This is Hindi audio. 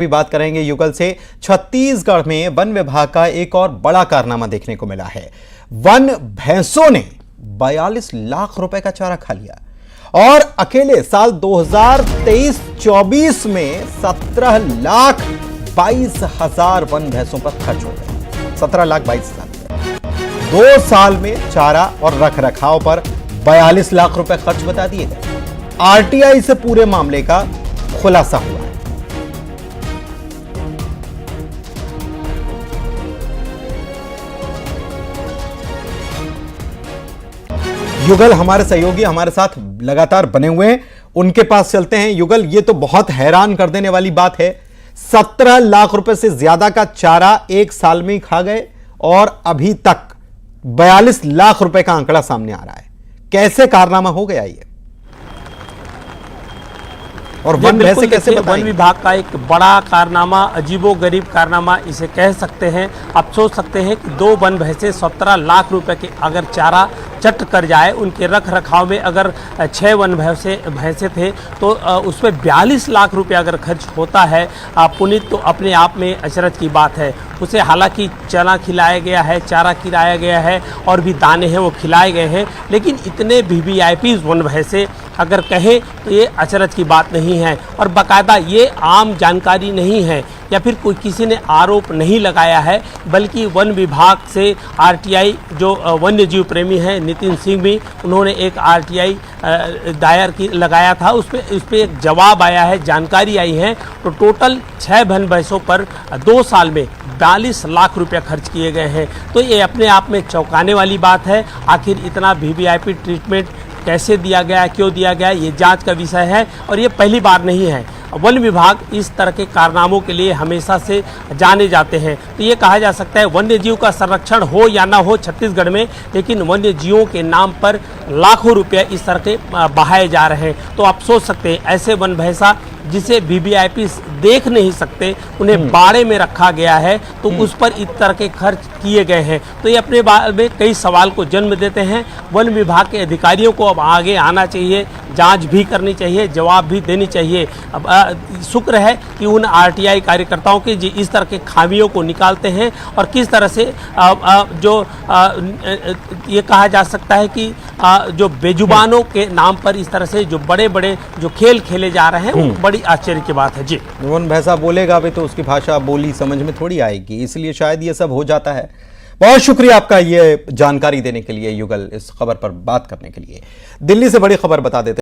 भी बात करेंगे युगल से। छत्तीसगढ़ में वन विभाग का एक और बड़ा कारनामा देखने को मिला है। वन भैंसों ने 42 लाख रुपए का चारा खा लिया और अकेले साल 2023-24 में 17,22,000 वन भैंसों पर खर्च हो गए। 17,22,000। 2 साल में चारा और रखरखाव पर 42 लाख रुपए खर्च बता दिए गए। आरटीआई से पूरे मामले का खुलासा हुआ है। युगल हमारे सहयोगी हमारे साथ लगातार बने हुए हैं, उनके पास चलते हैं। युगल, ये तो बहुत हैरान कर देने वाली बात है। 17 लाख रुपए से ज्यादा का चारा 1 साल में ही खा गए और अभी तक 42 लाख रुपए का आंकड़ा सामने आ रहा है। कैसे कारनामा हो गया ये? और वन भैंसे कैसे बताएं? वन विभाग का एक बड़ा कारनामा, अजीबोगरीब कारनामा इसे कह सकते हैं। आप सोच सकते हैं कि 2 वन भैंसे 17 लाख रुपए के अगर चारा चट कर जाए, उनके रख रखाव में अगर 6 वन भैंसे थे तो उसमें 42 लाख रुपए अगर खर्च होता है पुनीत, तो अपने आप में अचरज की बात है। उसे हालांकि चना खिलाया गया है, चारा खिलाया गया है और भी दाने हैं वो खिलाए गए हैं, लेकिन इतने वीवीआईपी वन भैंसे अगर कहें तो ये अचरज की बात नहीं है। और बाकायदा ये आम जानकारी नहीं है या फिर कोई किसी ने आरोप नहीं लगाया है, बल्कि वन विभाग से आरटीआई जो वन्य जीव प्रेमी हैं नितिन सिंह भी, उन्होंने एक आरटीआई लगाया था। उस पर एक जवाब आया है, जानकारी आई है। तो टोटल 6 वन भैंसों पर 2 साल में 42 लाख रुपए खर्च किए गए हैं। तो ये अपने आप में चौंकाने वाली बात है। आखिर इतना वीवीआईपी ट्रीटमेंट कैसे दिया गया, क्यों दिया गया, ये जांच का विषय है और ये पहली बार नहीं है। वन विभाग इस तरह के कारनामों के लिए हमेशा से जाने जाते हैं। तो ये कहा जा सकता है वन्य जीव का संरक्षण हो या ना हो छत्तीसगढ़ में, लेकिन वन्य जीवों के नाम पर लाखों रुपए इस तरह के बहाए जा रहे हैं। तो आप सोच सकते हैं ऐसे वन भैंसा जिसे वीवीआईपी देख नहीं सकते, उन्हें बाड़े में रखा गया है, तो उस पर इस तरह के खर्च किए गए हैं। तो ये अपने बारे में कई सवाल को जन्म देते हैं। वन विभाग के अधिकारियों को अब आगे आना चाहिए, जांच भी करनी चाहिए, जवाब भी देनी चाहिए। अब शुक्र है कि उन आरटीआई कार्यकर्ताओं के जो इस तरह के खामियों को निकालते हैं और किस तरह से ये कहा जा सकता है कि जो बेजुबानों के नाम पर इस तरह से जो बड़े बड़े जो खेल खेले जा रहे हैं, वो बड़ी आश्चर्य की बात है। जी, वन भैंसा बोलेगा भी तो उसकी भाषा बोली समझ में थोड़ी आएगी, इसलिए शायद ये सब हो जाता है। बहुत शुक्रिया आपका ये जानकारी देने के लिए युगल, इस खबर पर बात करने के लिए। दिल्ली से बड़ी खबर बता देते